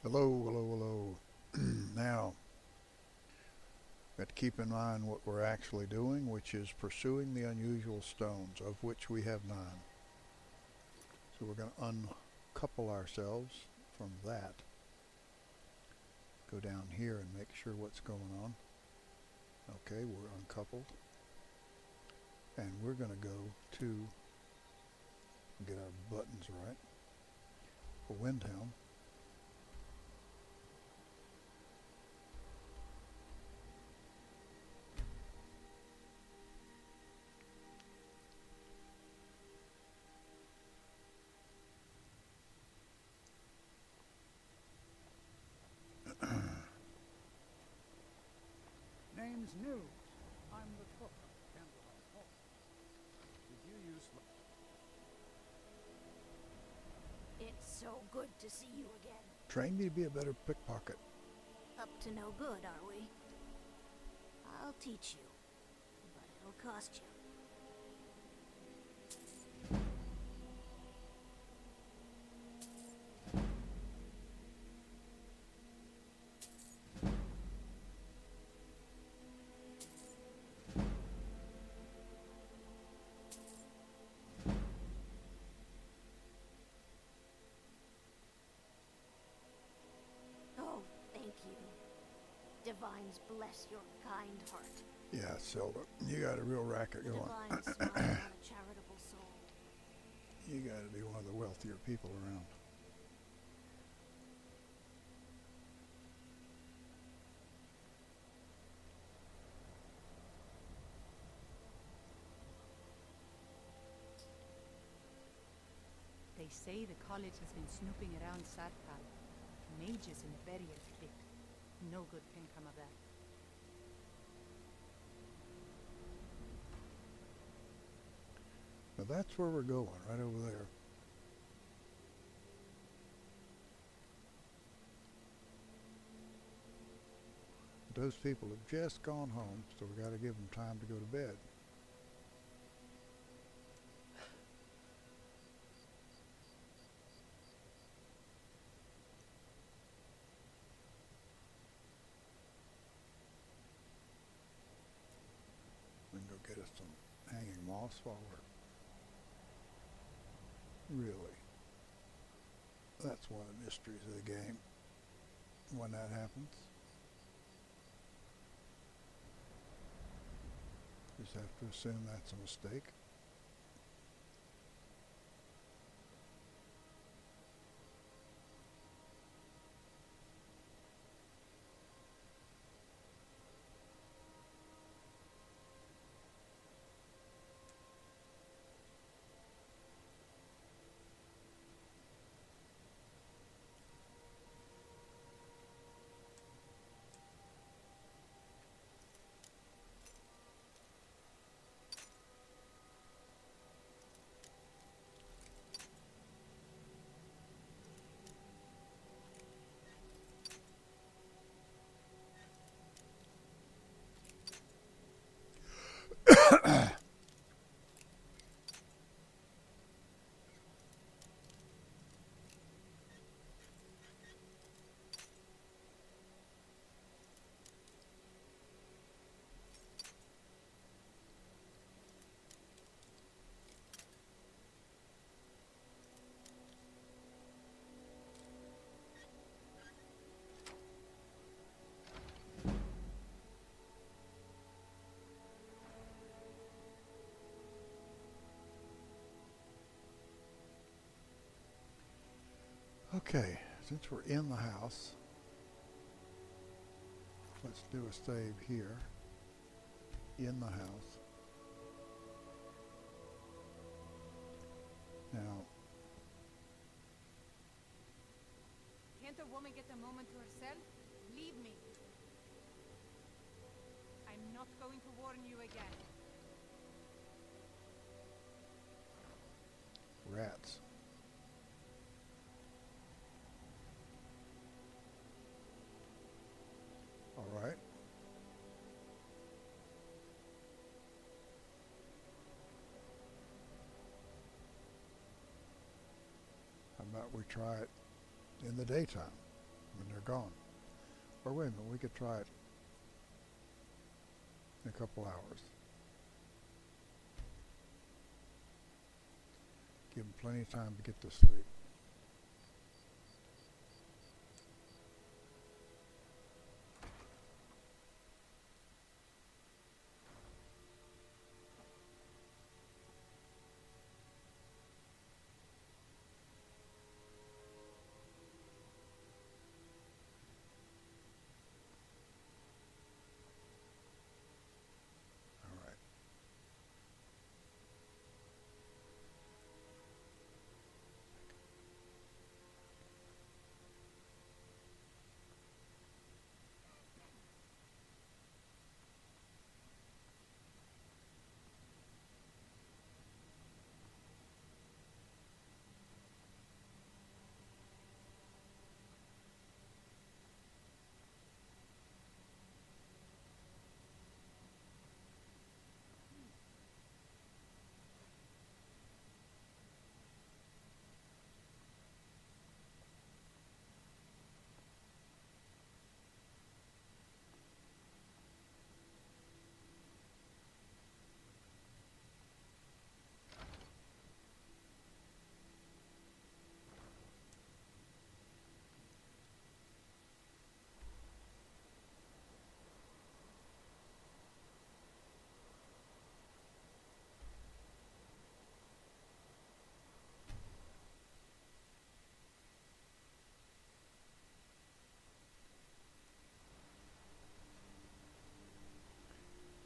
Hello, hello, hello. Now, got to keep in mind what we're actually doing, which is pursuing the unusual stones, of which we have nine. So we're going to uncouple ourselves from that. Go down here and make sure what's going on. Okay, we're uncoupled. And we're going to go to get our buttons right. A wind helm. Name's News. I'm the cook of Candlelight Hall. Did you use... It's so good to see you again. Train me to be a better pickpocket. Up to no good, are we? I'll teach you, but it'll cost you. Oh, thank you. Divines bless your kind heart. Yeah, Silva, you got a real racket going. Divines smile on a charitable soul. You got to be one of the wealthier people around. They say the college has been snooping around Sartal. Mages in the barriers thick. No good can come of that. Now that's where we're going, right over there. Those people have just gone home, so we got to give them time to go to bed. We can go get us some hanging moss while we're... Really. That's one of the mysteries of the game. When that happens. Just have to assume that's a mistake. Okay, since we're in the house, let's do a save here. In the house. Now, Can't a woman get a moment to herself? Leave me. I'm not going to warn you again. rats. All right. How about we try it in the daytime? when they're gone. Or wait a minute, we could try it in a couple hours. Give them plenty of time to get to sleep. All right.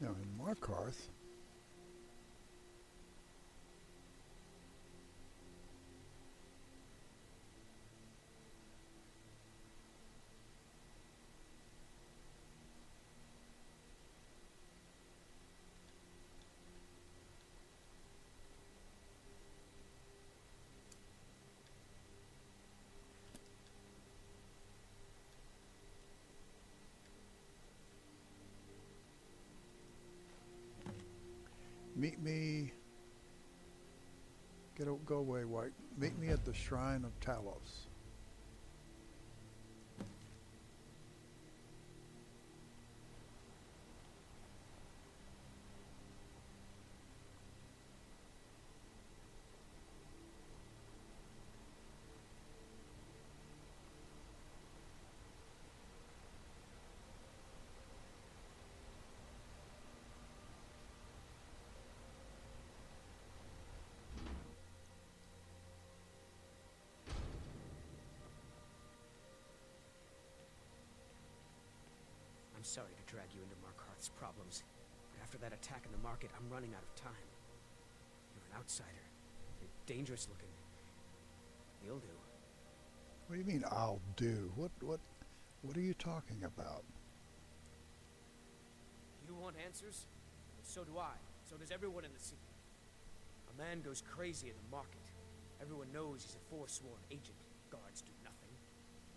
Now in Markarth, meet me. Go away, White. Meet me at the Shrine of Talos. I'm sorry to drag you into Markarth's problems, but after that attack in the market, I'm running out of time. You're an outsider. You're dangerous looking. You'll do. What do you mean I'll do? What are you talking about? You want answers? So do I. So does everyone in the city. A man goes crazy in the market. Everyone knows he's a forsworn agent. Guards do nothing.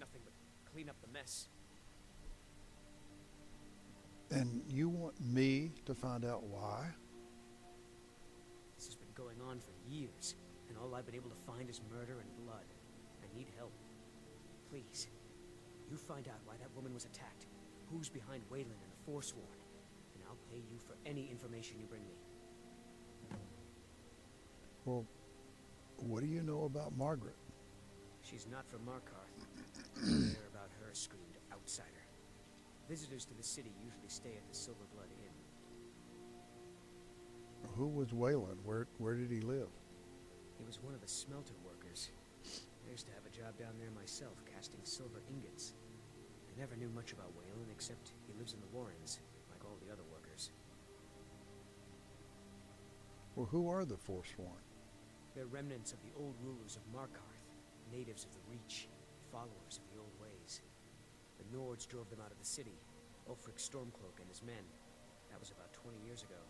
Nothing but clean up the mess. And you want me to find out why? This has been going on for years, and all I've been able to find is murder and blood. I need help. Please, you find out why that woman was attacked, who's behind Wayland and the Forsworn, and I'll pay you for any information you bring me. Well, what do you know about Margaret? She's not from Markarth. Air about her screamed outsider. Visitors to the city usually stay at the Silver Blood Inn. Who was Wayland? Where did he live? He was one of the smelter workers. I used to have a job down there myself, casting silver ingots. I never knew much about Wayland, except he lives in the Warrens, like all the other workers. Well, who are the Forsworn? They're remnants of the old rulers of Markarth, natives of the Reach, followers of the old ways. The Nords drove them out of the city, Ulfric Stormcloak and his men. That was about 20 years ago.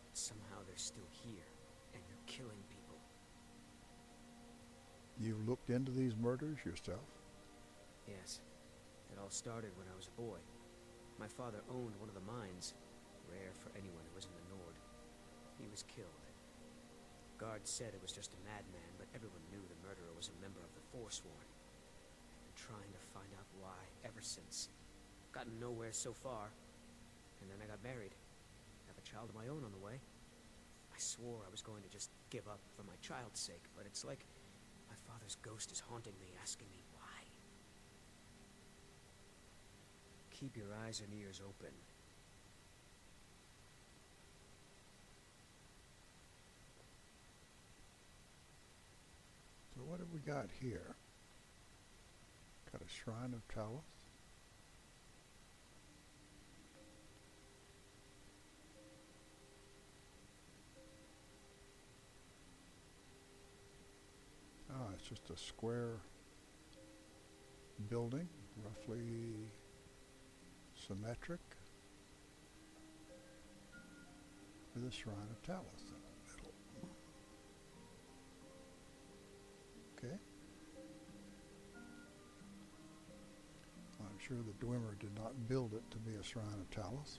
But somehow they're still here, and they're killing people. You've looked into these murders yourself? Yes. It all started when I was a boy. My father owned one of the mines, rare for anyone who isn't a Nord. He was killed. Guards said it was just a madman, but everyone knew the murderer was a member of the Forsworn. And trying to find out why ever since. Gotten nowhere so far. And then I got married. Have a child of my own on the way. I swore I was going to just give up for my child's sake, but it's like my father's ghost is haunting me, asking me why. Keep your eyes and ears open. So what have we got here? Got a Shrine of Talith. Ah, it's just a square building, roughly symmetric, with a Shrine of Talith in the middle. Okay. I'm sure the Dwemer did not build it to be a Shrine of Talith.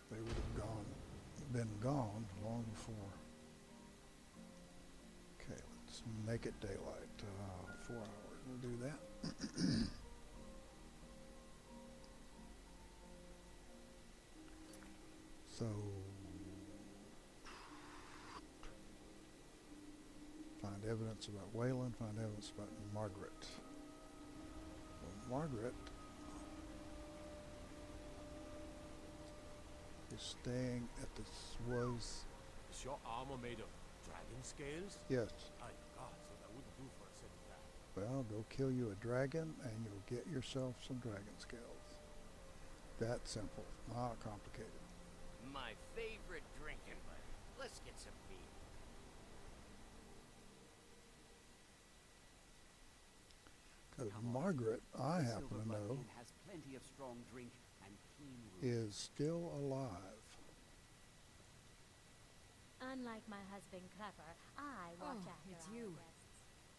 They would have been gone long before. Okay, let's make it daylight. 4 hours, we'll do that. So, find evidence about Waylon, find evidence about Margaret. Well, Margaret is staying at this, was, Is your armor made of dragon scales? yes. I God, so that wouldn't do for a city that. Well, go kill you a dragon and you'll get yourself some dragon scales. That simple, not complicated. My favorite drinking buddy. Let's get some beer. Because Come on. Margaret, I The happen to Silver know, Blood has plenty of strong drink and keen rules. is still alive. Unlike my husband Clever, I watch after it's our you. guests.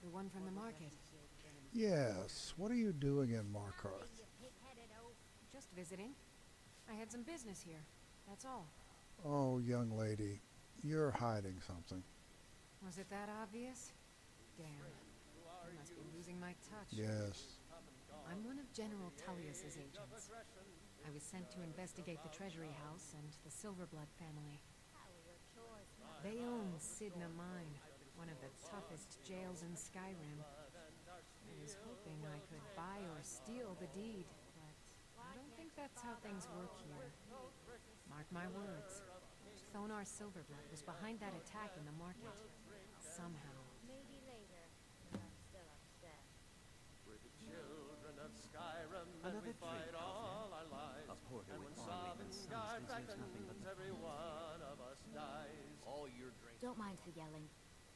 The one from the market. Yes, what are you doing in Markarth? You pig-headed oaf. Just visiting. I had some business here. That's all. Oh, young lady, you're hiding something. Was it that obvious? Damn. I must be losing my touch. Yes. I'm one of General Tullius's agents. I was sent to investigate the Treasury House and the Silverblood family. How are your chores, Mother? They own Sidna Mine, one of the toughest jails in Skyrim. I was hoping I could buy or steal the deed, but I don't think that's how things work here. Mark my words. Thonar Silverblood was behind that attack in the market. Somehow. Maybe later, but I'm still upset. We're the children of Skyrim, and Another we drink, fight all Houseman. our lives. A porter And with when barley and Sovngarde sons deserves nothing but beckons, the every pine one of us dies. All your drinks. Don't mind the yelling.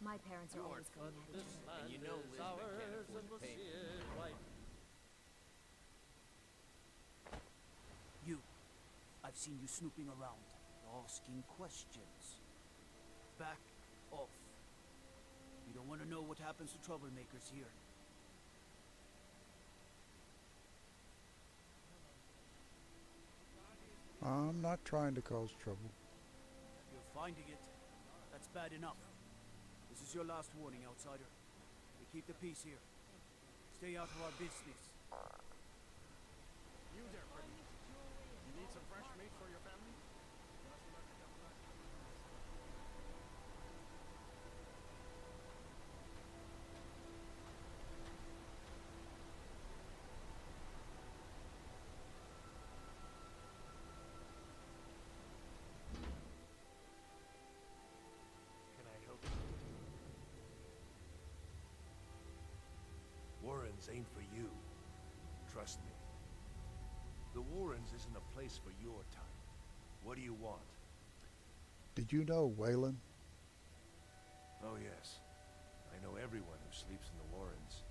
My parents are always going at each This other. land you know is Lisbon can't ours, afford and to we'll pay see for it right. You. I've seen you snooping around, asking questions. Back off. You don't want to know what happens to troublemakers here. I'm not trying to cause trouble. You're finding it. That's bad enough. This is your last warning, outsider. We keep the peace here. Stay out of our business. You there, Freddy. You need some fresh meat for your family? Can I help you? Warrens ain't for you. Trust me. The Warrens isn't a place for your type. What do you want? Did you know Waylon? Oh, yes. I know everyone who sleeps in the Warrens.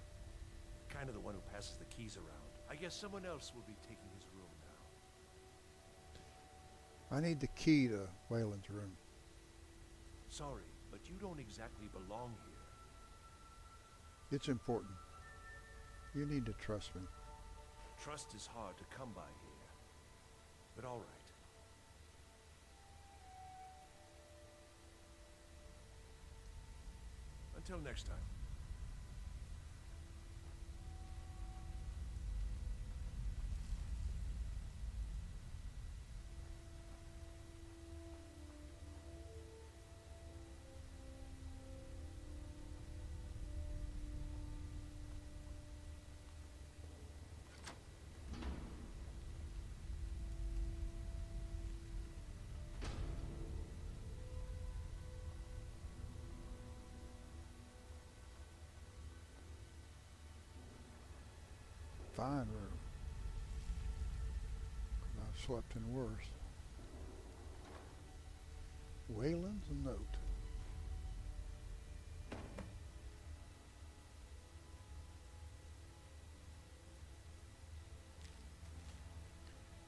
Kind of the one who passes the keys around. I guess someone else will be taking his room now. I need the key to Waylon's room. Sorry, but you don't exactly belong here. It's important. You need to trust me. Trust is hard to come by here. But all right. Until next time. fine room. I've slept in worse. Wayland's note.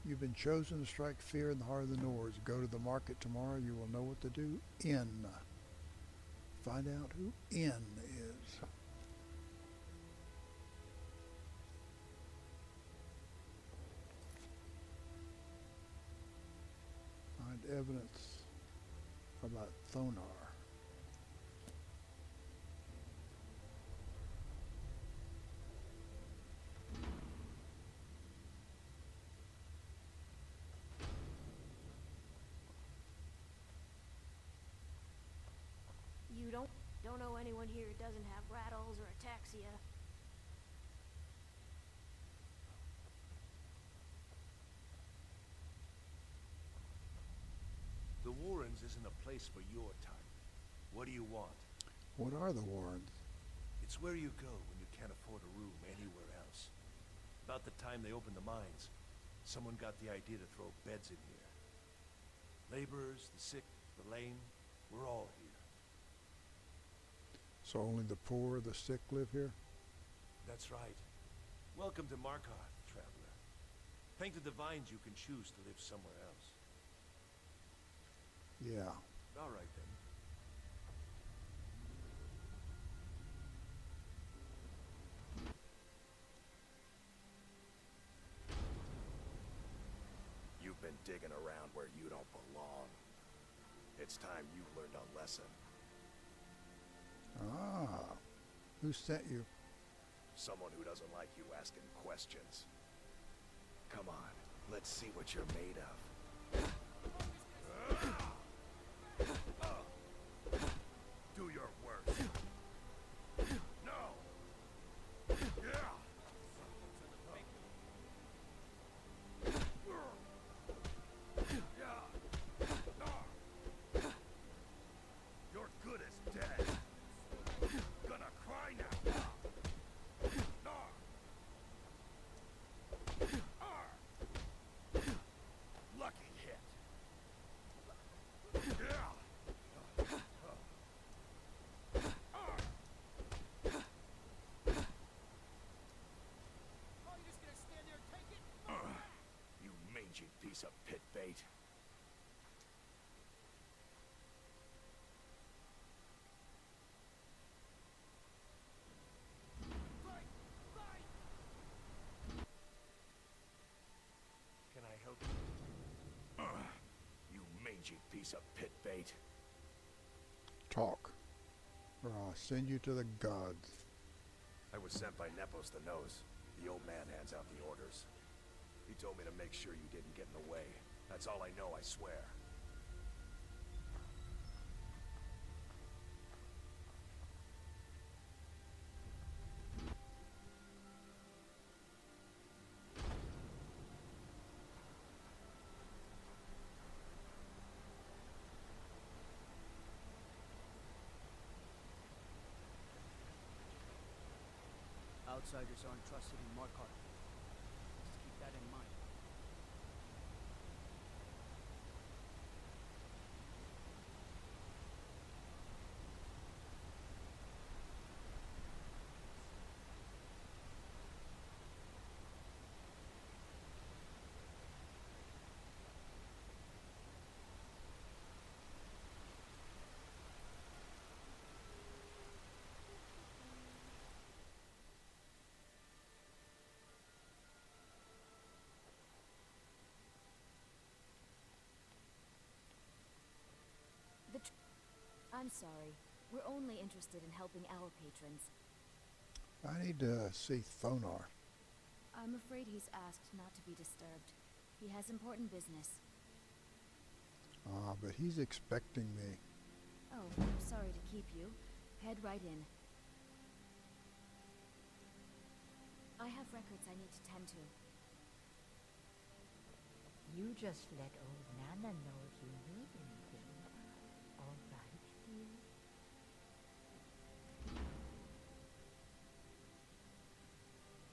You've been chosen to strike fear in the heart of the Nords. Go to the market tomorrow. You will know what to do. N. Find out who N is. Find evidence about Thonar. You don't know anyone here who doesn't have rattles or ataxia. The Warrens isn't a place for your type. What do you want? What are the Warrens? It's where you go when you can't afford a room anywhere else. About the time they opened the mines, someone got the idea to throw beds in here. Laborers, the sick, the lame, we're all here. So only the poor, the sick live here? That's right. Welcome to Markarth, traveler. Thank the divines you can choose to live somewhere else. Yeah. All right, then. You've been digging around where you don't belong. It's time you learned a lesson. Ah. Who sent you? Someone who doesn't like you asking questions. Come on, let's see what you're made of. Do your worst. No! Yeah! You're good as dead. Gonna cry now. Lucky hit. You mangy piece of pit bait. Can I help you? You mangy piece of pit bait. Talk, or I'll send you to the gods. I was sent by Nepos the Nose. The old man hands out the orders. He told me to make sure you didn't get in the way. That's all I know, I swear. Outsiders aren't trusted in Markarth. Just keep that in mind. I'm sorry. We're only interested in helping our patrons. I need to see Thonar. I'm afraid he's asked not to be disturbed. He has important business. Ah, but he's expecting me. Oh, I'm sorry to keep you. Head right in. I have records I need to tend to. You just let old Nana know if you need anything. All right, dear?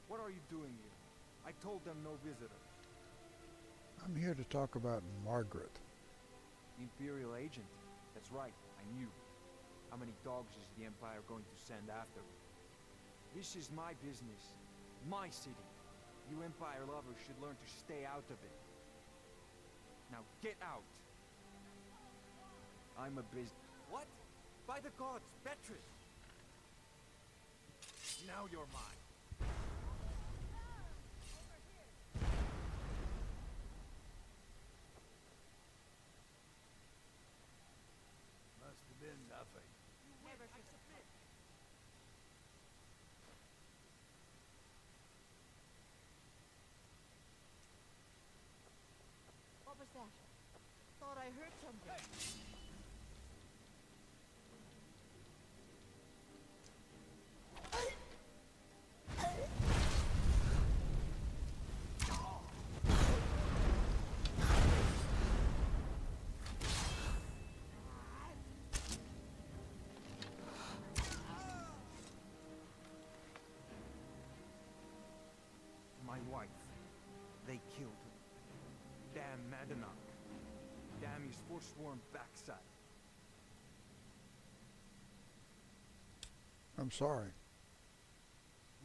What are you doing here? I told them no visitors. I'm here to talk about Margaret. Imperial agent. That's right, I knew. How many dogs is the Empire going to send after me? This is my business. My city. You Empire lovers should learn to stay out of it. Now get out! I'm a What? By the gods, Beatrice! Now you're mine. Must have been nothing. What was that? Thought I heard something. My wife. They killed her. Damn Madanach. Damn his forsworn backside. I'm sorry.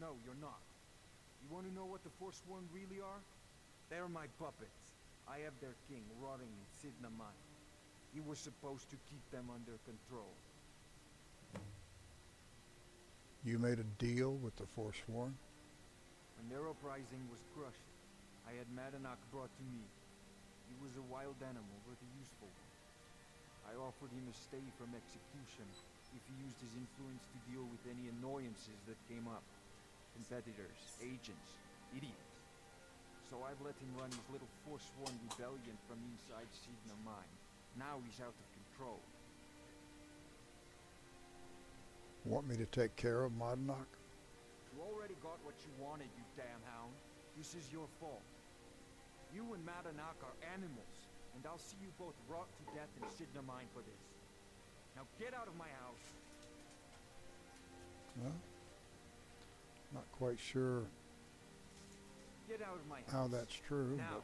No, you're not. You want to know what the Forsworn really are? They're my puppets. I have their king rotting in Sidna Mine. He was supposed to keep them under control. You made a deal with the Forsworn? When their uprising was crushed, I had Madanach brought to me. He was a wild animal, but a useful one. I offered him a stay from execution if he used his influence to deal with any annoyances that came up. Competitors, agents, idiots. So I've let him run his little Forsworn rebellion from inside Sidna Mine. Now he's out of control. Want me to take care of Madanach? You already got what you wanted, you damn hound. This is your fault. You and Madanach are animals, and I'll see you both rot to death in Sidna Mine for this. Now get out of my house. Well, not quite sure Get out of my house. how that's true, Now. but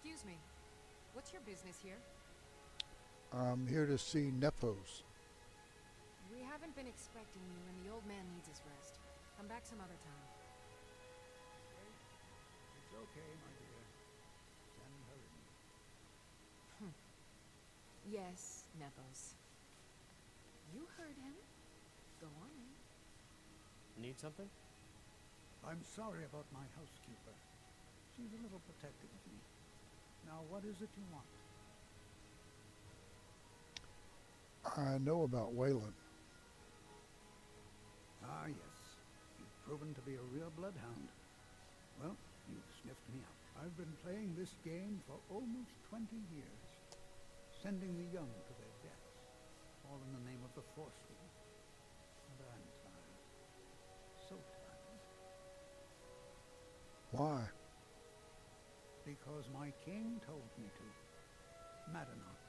Excuse me. What's your business here? I'm here to see Nepos. We haven't been expecting you, and the old man needs his rest. Come back some other time. It's okay, my dear. Send her in. Yes, Nepos. You heard him. Go on in. Need something? I'm sorry about my housekeeper. She's a little protective of me. Now, what is it you want? I know about Wayland. Ah, yes. You've proven to be a real bloodhound. Well, you've sniffed me out. I've been playing this game for almost 20 years, sending the young to their deaths, all in the name of the Forsworn. And I'm tired. So tired. Why? Because my king told me to. Madanach.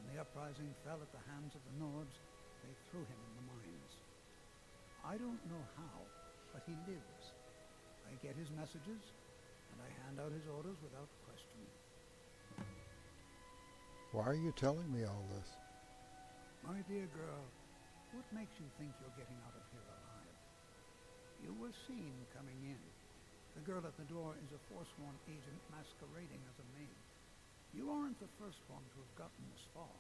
When the uprising fell at the hands of the Nords, they threw him in the mines. I don't know how, but he lives. I get his messages, and I hand out his orders without question. Why are you telling me all this? My dear girl, what makes you think you're getting out of here alive? You were seen coming in. The girl at the door is a Forsworn agent masquerading as a maid. You aren't the first one to have gotten this far.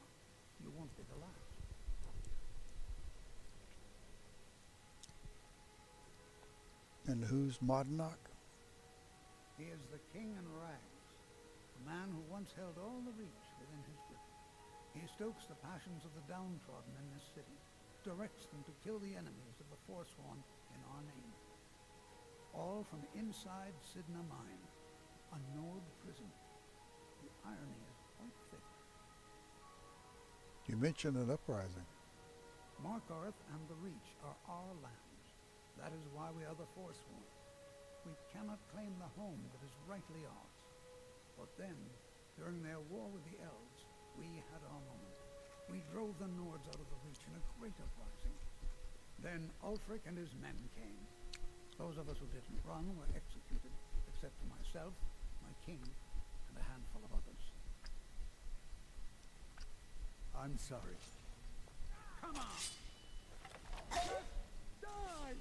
You won't be the last. And who's Madanach? He is the king in rags, the man who once held all the Reach within his grip. He stokes the passions of the downtrodden in this city, directs them to kill the enemies of the Forsworn in our name. All from inside Sidna Mine, a Nord prison. The irony is quite thick. You mentioned an uprising. Markarth and the Reach are our lands. That is why we are the Forsworn. We cannot claim the home that is rightly ours. But then, during their war with the Elves, we had our moment. We drove the Nords out of the Reach in a great uprising. Then Ulfric and his men came. Those of us who didn't run were executed, except for myself, my king, and a handful of others. I'm sorry. Come on! Let's die!